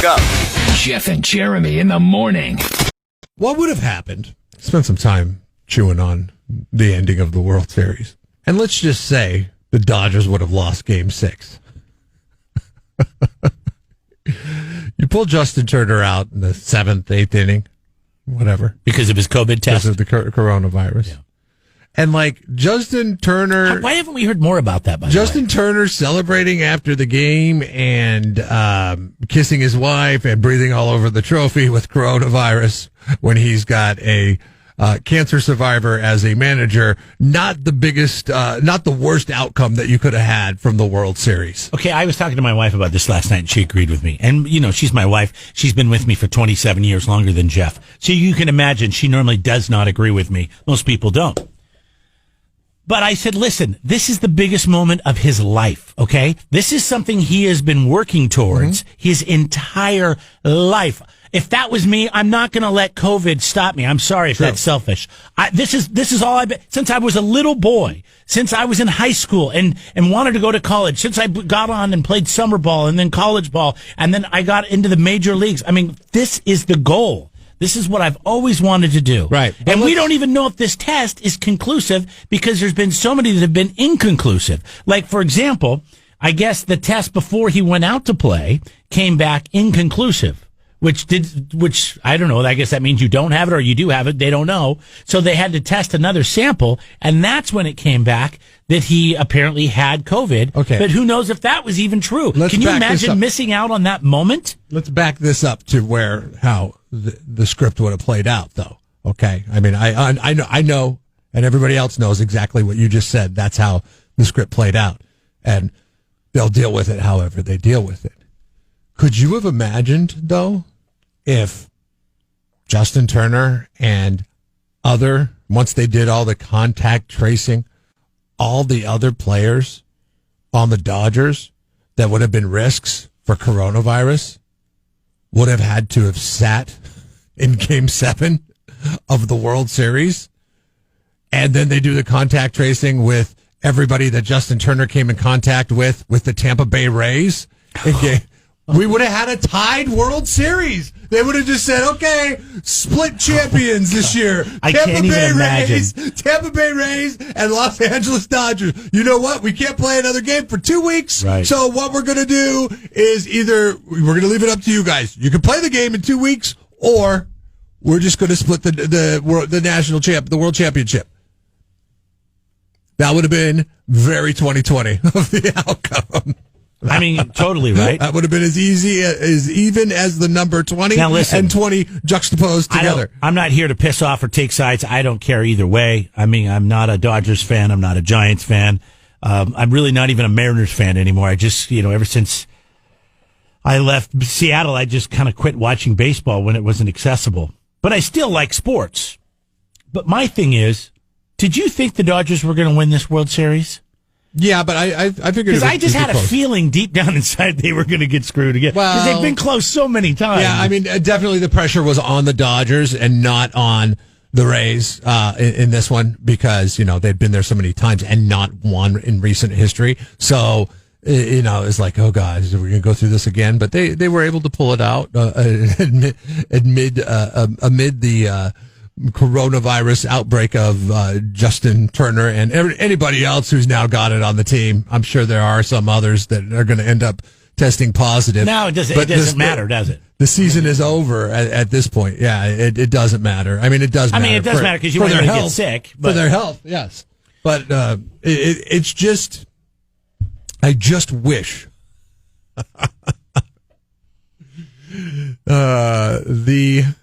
up. Jeff and Jeremy in the morning. What would have happened? Spent some time chewing on the ending of the World Series. And let's just say the Dodgers would have lost Game 6. You pull Justin Turner out in the 7th, 8th inning, whatever. Because of his COVID test? Because of the coronavirus. Yeah. And like Justin Turner... Why haven't we heard more about that, by Justin the way? Turner celebrating after the game and kissing his wife and breathing all over the trophy with coronavirus when he's got a cancer survivor as a manager. Not the biggest, not the worst outcome that you could have had from the World Series. Okay, I was talking to my wife about this last night, and she agreed with me. And, you know, she's my wife. She's been with me for 27 years, longer than Jeff. So you can imagine she normally does not agree with me. Most people don't. But I said, listen, this is the biggest moment of his life, okay? This is something he has been working towards his entire life. If that was me, I'm not going to let COVID stop me. I'm sorry if that's selfish. This is all I've been, since I was a little boy, since I was in high school and wanted to go to college, since I got on and played summer ball and then college ball, and then I got into the major leagues. I mean, this is the goal. This is what I've always wanted to do. Right. And we don't even know if this test is conclusive because there's been so many that have been inconclusive. Like, for example, I guess the test before he went out to play came back inconclusive. Which I don't know. I guess that means you don't have it or you do have it. They don't know. So they had to test another sample, and that's when it came back that he apparently had COVID. Okay. But who knows if that was even true? Can you imagine missing out on that moment? Let's back this up to how the script would have played out, though. Okay. I mean, I know, and everybody else knows exactly what you just said. That's how the script played out, and they'll deal with it however they deal with it. Could you have imagined, though, if Justin Turner and once they did all the contact tracing, all the other players on the Dodgers that would have been risks for coronavirus would have had to have sat in Game 7 of the World Series, and then they do the contact tracing with everybody that Justin Turner came in contact with the Tampa Bay Rays in game... We would have had a tied World Series. They would have just said, okay, split champions this year. Tampa Bay Rays and Los Angeles Dodgers. You know what? We can't play another game for 2 weeks. Right. So what we're going to do is either we're going to leave it up to you guys. You can play the game in 2 weeks, or we're just going to split the national champ, the World Championship. That would have been very 2020 of the outcome. I mean, totally, right? That would have been as even as the number 20 now, listen, and 20 juxtaposed together. I'm not here to piss off or take sides. I don't care either way. I mean, I'm not a Dodgers fan. I'm not a Giants fan. I'm really not even a Mariners fan anymore. I just, ever since I left Seattle, I just kind of quit watching baseball when it wasn't accessible. But I still like sports. But my thing is, did you think the Dodgers were going to win this World Series? Yeah, but I figured... Because I just had a feeling deep down inside they were going to get screwed again. Because they've been close so many times. Yeah, I mean, definitely the pressure was on the Dodgers and not on the Rays in this one because, they'd been there so many times and not won in recent history. So, it's like, oh, God, we're going to go through this again. But they were able to pull it out amid the... coronavirus outbreak of Justin Turner and anybody else who's now got it on the team. I'm sure there are some others that are going to end up testing positive. No, it doesn't matter, does it? The season is over at this point. Yeah, it doesn't matter. I mean, it does matter. I mean, it does matter because you want to get sick. For their health, yes. But it's just, I just wish the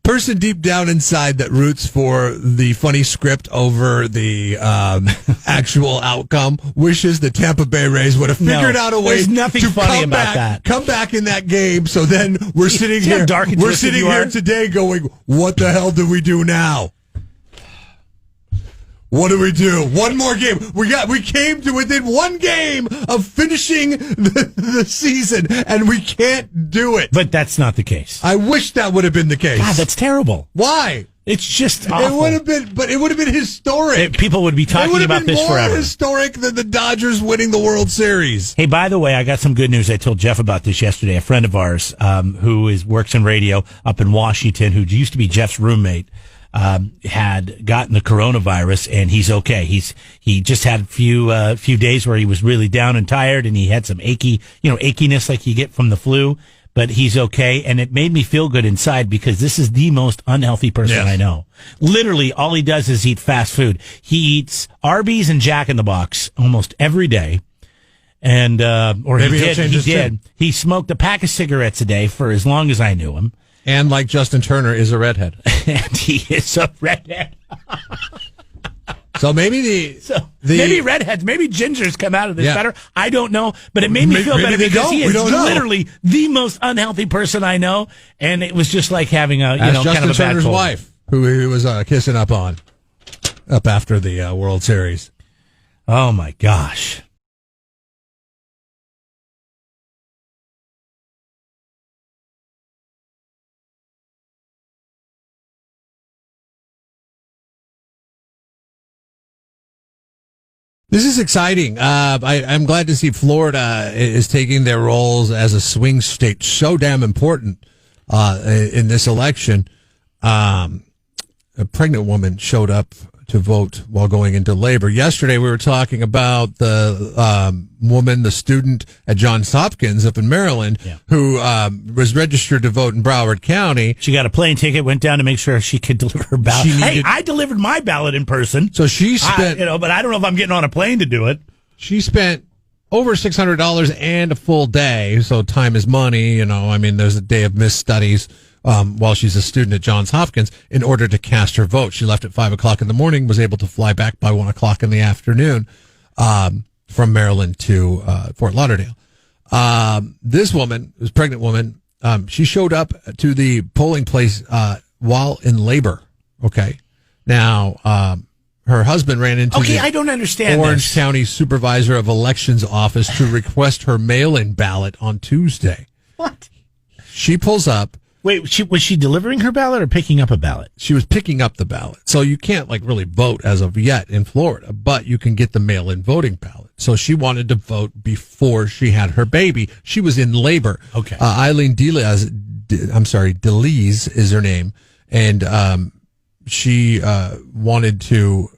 person deep down inside that roots for the funny script over the actual outcome wishes the Tampa Bay Rays would have figured out a way to funny about that. Come back in that game. So then we're sitting here. We're sitting here today going, "What the hell do we do now? What do we do? One more game. We came to within one game of finishing the season, and we can't do it." But that's not the case. I wish that would have been the case. God, that's terrible. Why? It's just It awful. would have been, but it would have been historic. People would be It talking would have about been this more forever. historic than the Dodgers winning the World Series. Hey, by the way, I got some good news. I told Jeff about this yesterday. A friend of ours who works in radio up in Washington, who used to be Jeff's roommate, had gotten the coronavirus, and he's okay. He just had a few days where he was really down and tired, and he had some achiness like you get from the flu. But he's okay, and it made me feel good inside because this is the most unhealthy person Yes. I know. Literally, all he does is eat fast food. He eats Arby's and Jack in the Box almost every day. And, or Maybe he'll he change his did. tune. He smoked a pack of cigarettes a day for as long as I knew him. And like Justin Turner is a redhead. And he is a redhead. So maybe Maybe redheads, maybe gingers come out of this Yeah. better. I don't know, but it made me feel Maybe better they because don't. he We is don't know. literally the most unhealthy person I know, and it was just like having a Ask Justin kind of a bad Turner's cold. wife, who he was kissing up after the World Series. Oh my gosh. This is exciting. I'm glad to see Florida is taking their roles as a swing state so damn important in this election. A pregnant woman showed up to vote while going into labor. Yesterday, we were talking about the woman, the student at Johns Hopkins up in Maryland, who was registered to vote in Broward County. She got a plane ticket, went down to make sure she could deliver her ballot. Hey, I delivered my ballot in person. So she spent, but I don't know if I'm getting on a plane to do it. She spent over $600 and a full day. So time is money. I mean, there's a day of missed studies while she's a student at Johns Hopkins in order to cast her vote. She left at 5:00 in the morning, was able to fly back by 1:00 in the afternoon from Maryland to Fort Lauderdale. This woman, this pregnant woman, she showed up to the polling place while in labor. Okay. Now, her husband ran into I don't understand Orange this. County Supervisor of Elections office to request her mail-in ballot on Tuesday. What? She pulls up. Wait, was she delivering her ballot or picking up a ballot? She was picking up the ballot. So you can't really vote as of yet in Florida, but you can get the mail-in voting ballot. So she wanted to vote before she had her baby. She was in labor. Okay. Eileen DeLees is her name. And, she wanted to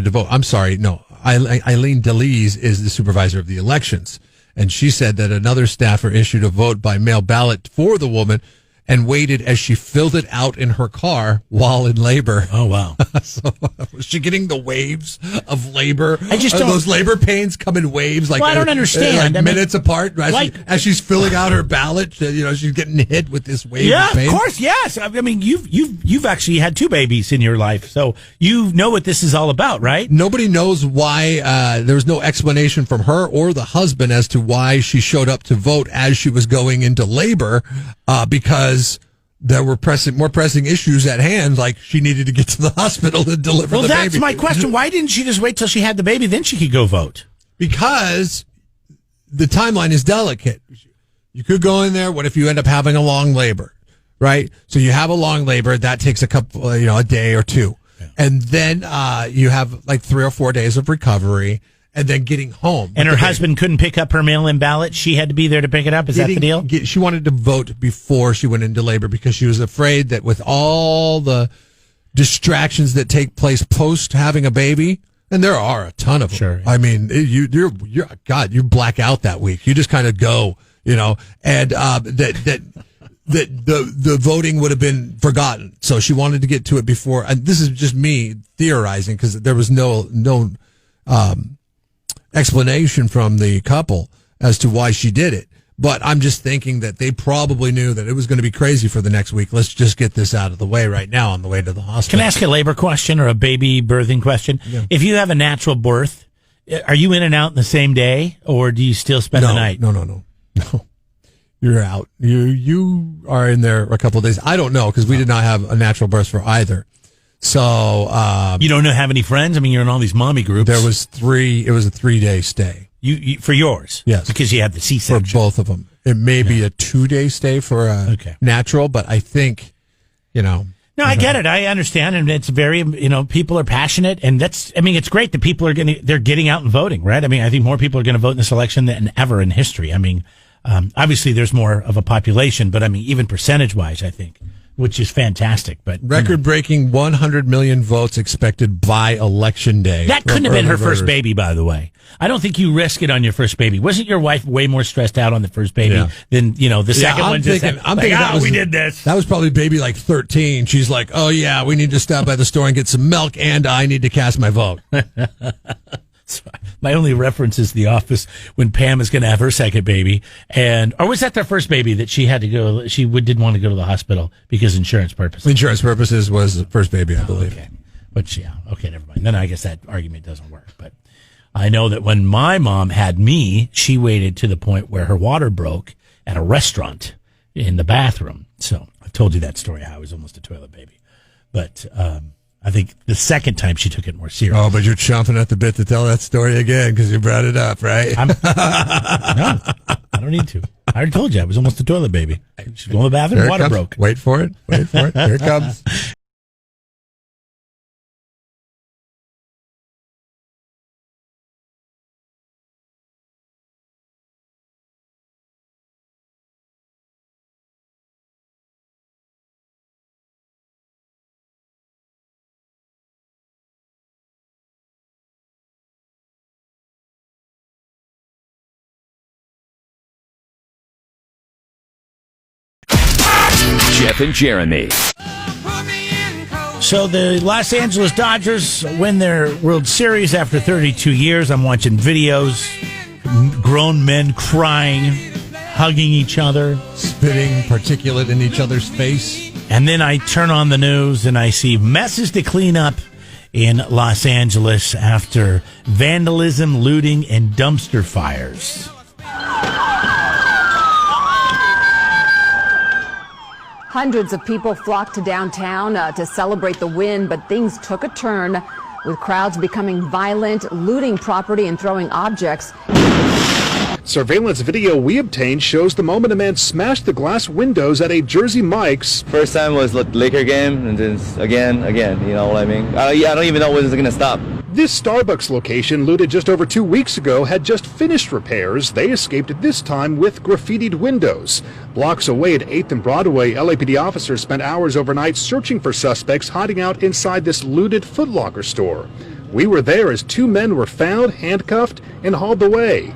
vote. I'm sorry. No, Eileen DeLees is the supervisor of the elections. And she said that another staffer issued a vote by mail ballot for the woman and waited as she filled it out in her car while in labor. Oh, wow. So was she getting the waves of labor? I just don't. Those labor pains come in waves, Well, I don't understand. like minutes apart. like- As she's filling out her ballot, she's getting hit with this wave Yeah, of pain. of course, yes. I mean, you've actually had two babies in your life, so you know what this is all about, right? Nobody knows why. There was no explanation from her or the husband as to why she showed up to vote as she was going into labor, because there were more pressing issues at hand, like she needed to get to the hospital to deliver the baby. Well, that's my question. Why didn't she just wait till she had the baby, then she could go vote? Because the timeline is delicate. You could go in there. What if you end up having a long labor, right? So you have a long labor that takes a couple, a day or two, and then you have like 3 or 4 days of recovery, and then getting home. And her husband couldn't pick up her mail-in ballot. She had to be there to pick it up. Is that the deal? She wanted to vote before she went into labor because she was afraid that with all the distractions that take place post having a baby, and there are a ton of them. Sure. I mean, you black out that week. You just kind of go, and the voting would have been forgotten. So she wanted to get to it before. And this is just me theorizing because there was no explanation from the couple as to why she did it. But I'm just thinking that they probably knew that it was going to be crazy for the next week. Let's just get this out of the way right now on the way to the hospital. Can I ask a labor question or a baby birthing question? Yeah. If you have a natural birth, are you in and out in the same day, or do you still spend the night? No. You're out. You are in there a couple of days. I don't know because we did not have a natural birth for either. So you don't have any friends? I mean, you're in all these mommy groups. There was 3. It was a 3-day stay. You for yours? Yes, because you had the C-section for both of them. It may be a 2-day stay for a natural, but I think, No, I get it. I understand. And it's very, people are passionate. And it's great that people they're getting out and voting, right? I mean, I think more people are going to vote in this election than ever in history. I mean, obviously there's more of a population, but I mean, even percentage wise, I think, which is fantastic. But record-breaking 100 million votes expected by Election Day. That couldn't have been her first baby, by the way. I don't think you risk it on your first baby. Wasn't your wife way more stressed out on the first baby than, the second one? We did this. That was probably baby like 13. She's like, oh, yeah, we need to stop by the store and get some milk, and I need to cast my vote. My only reference is The Office when Pam is going to have her second baby, or was that their first baby that she had to go? She didn't want to go to the hospital because insurance purposes. Insurance purposes was the first baby, I believe. Okay, but never mind. Then I guess that argument doesn't work. But I know that when my mom had me, she waited to the point where her water broke at a restaurant in the bathroom. So I've told you that story. How I was almost a toilet baby, but. I think the second time she took it more seriously. Oh, but you're chomping at the bit to tell that story again because you brought it up, right? No, I don't need to. I already told you I was almost a toilet baby. She's going to the bathroom, water broke. Wait for it. Here it comes. Jeff and Jeremy. So the Los Angeles Dodgers win their World Series after 32 years. I'm watching videos, grown men crying, hugging each other, spitting particulate in each other's face. And then I turn on the news and I see messes to clean up in Los Angeles after vandalism, looting, and dumpster fires. Hundreds of people flocked to downtown to celebrate the win, but things took a turn, with crowds becoming violent, looting property and throwing objects. Surveillance video we obtained shows the moment a man smashed the glass windows at a Jersey Mike's. First time was the Laker game, and then again, you know what I mean? I don't even know when it's going to stop. This Starbucks location, looted just over 2 weeks ago, had just finished repairs. They escaped at this time with graffitied windows. Blocks away at 8th and Broadway, LAPD officers spent hours overnight searching for suspects hiding out inside this looted Foot Locker store. We were there as 2 men were found, handcuffed, and hauled away.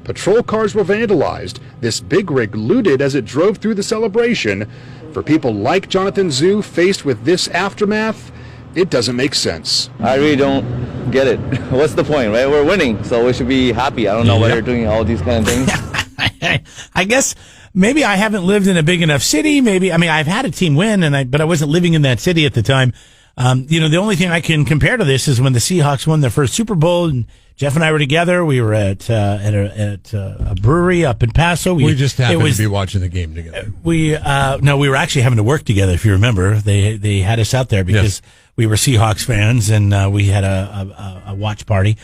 Patrol cars were vandalized. This big rig looted as it drove through the celebration. For people like Jonathan Zhu faced with this aftermath, it doesn't make sense. I really don't get it. What's the point, right? We're winning, so we should be happy. I don't know why they're doing all these kind of things. I guess maybe I haven't lived in a big enough city. I've had a team win, but I wasn't living in that city at the time. The only thing I can compare to this is when the Seahawks won their first Super Bowl, and Jeff and I were together. We were at a brewery up in Paso. We just happened to be watching the game together. We were actually having to work together. If you remember, they had us out there because we were Seahawks fans, and we had a watch party,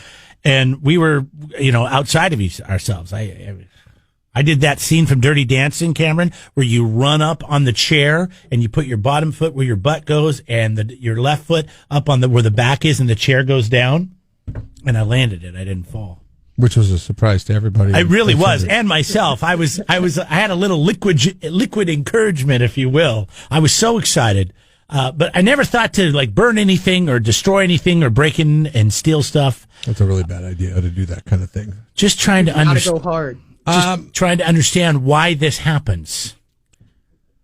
and we were outside of ourselves. I did that scene from Dirty Dancing, Cameron, where you run up on the chair and you put your bottom foot where your butt goes and your left foot up on where the back is and the chair goes down. And I landed it. I didn't fall. Which was a surprise to everybody. It really was. And myself. I had a little liquid encouragement, if you will. I was so excited. But I never thought to burn anything or destroy anything or break in and steal stuff. That's a really bad idea to do that kind of thing. Just trying to understand. Gotta go hard. Trying to understand why this happens.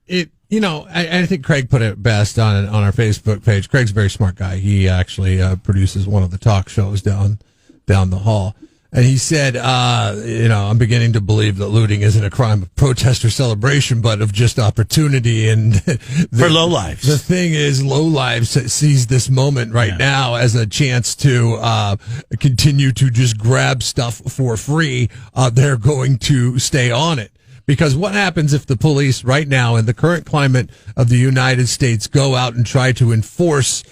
I think Craig put it best on our Facebook page. Craig's a very smart guy. He actually produces one of the talk shows down the hall. And he said, I'm beginning to believe that looting isn't a crime of protest or celebration, but of just opportunity. And for lowlifes. The thing is, lowlifes sees this moment right now as a chance to continue to just grab stuff for free. They're going to stay on it. Because what happens if the police right now in the current climate of the United States go out and try to enforce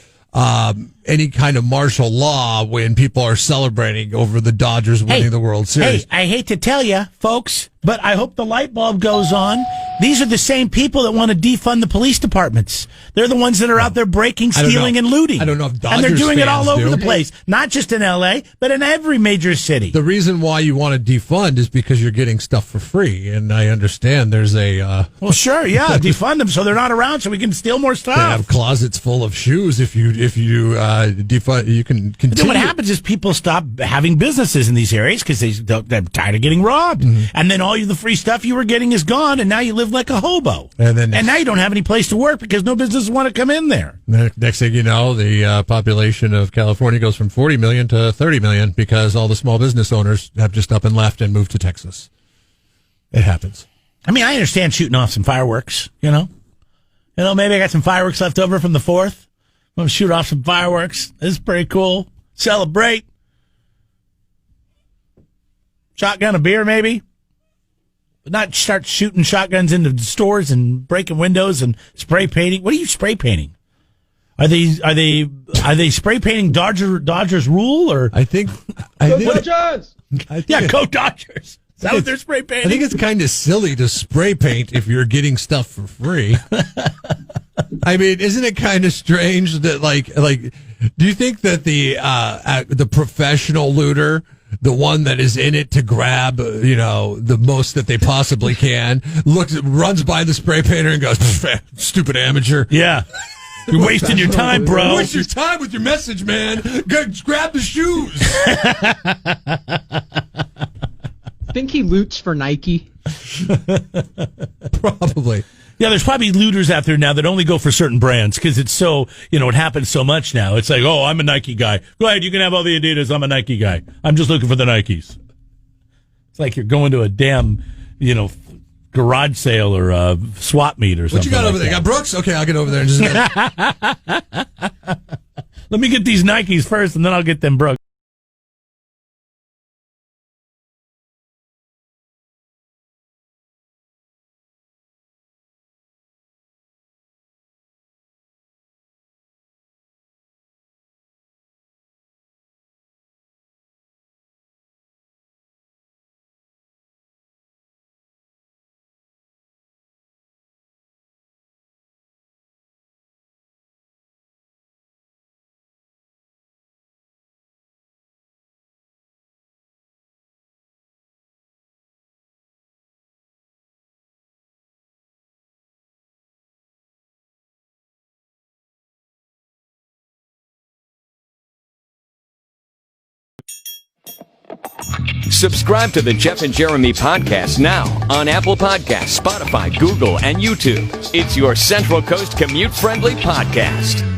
any kind of martial law when people are celebrating over the Dodgers winning the World Series? Hey, I hate to tell you, folks, but I hope the light bulb goes on These are the same people that want to defund the police departments. They're the ones that are out there breaking, stealing, and looting. I don't know if Dodgers and they're doing it all fans over do. the place, not just in L.A., but in every major city. The reason why you want to defund is because you're getting stuff for free, and I understand there's a... Well, sure, yeah, defund them so they're not around so we can steal more stuff. They have closets full of shoes. If you defund, you can continue. But then what happens is people stop having businesses in these areas because they're tired of getting robbed. Mm-hmm. And then all the free stuff you were getting is gone, and now you live like a hobo. And now you don't have any place to work because no businesses want to come in there. Next thing you know, the population of California goes from 40 million to 30 million because all the small business owners have just up and left and moved to Texas. It happens. I mean, I understand shooting off some fireworks, you know? Maybe I got some fireworks left over from the 4th. I'm going to shoot off some fireworks. This is pretty cool. Celebrate. Shotgun a beer, maybe. But not start shooting shotguns into stores and breaking windows and spray painting. What are you spray painting? Are they spray painting Dodgers rule or? I think Dodgers! Yeah, go Dodgers. Is that what they're spray painting? I think it's kind of silly to spray paint if you're getting stuff for free. I mean, isn't it kind of strange that like do you think that the professional looter, the one that is in it to grab, the most that they possibly can, runs by the spray painter and goes, "Stupid amateur." Yeah. You're wasting your time, bro. Waste your time with your message, man. Go grab the shoes. Think he loots for Nike? Probably. Yeah, there's probably looters out there now that only go for certain brands because it's so, it happens so much now. It's like, oh, I'm a Nike guy. Go ahead, you can have all the Adidas. I'm a Nike guy. I'm just looking for the Nikes. It's like you're going to a damn, garage sale or a swap meet or something. What you got over there? Got Brooks? Okay, I'll get over there in just a minute. Let me get these Nikes first, and then I'll get them Brooks. Subscribe to the Jeff and Jeremy podcast now on Apple Podcasts, Spotify, Google, and YouTube. It's your Central Coast commute-friendly podcast.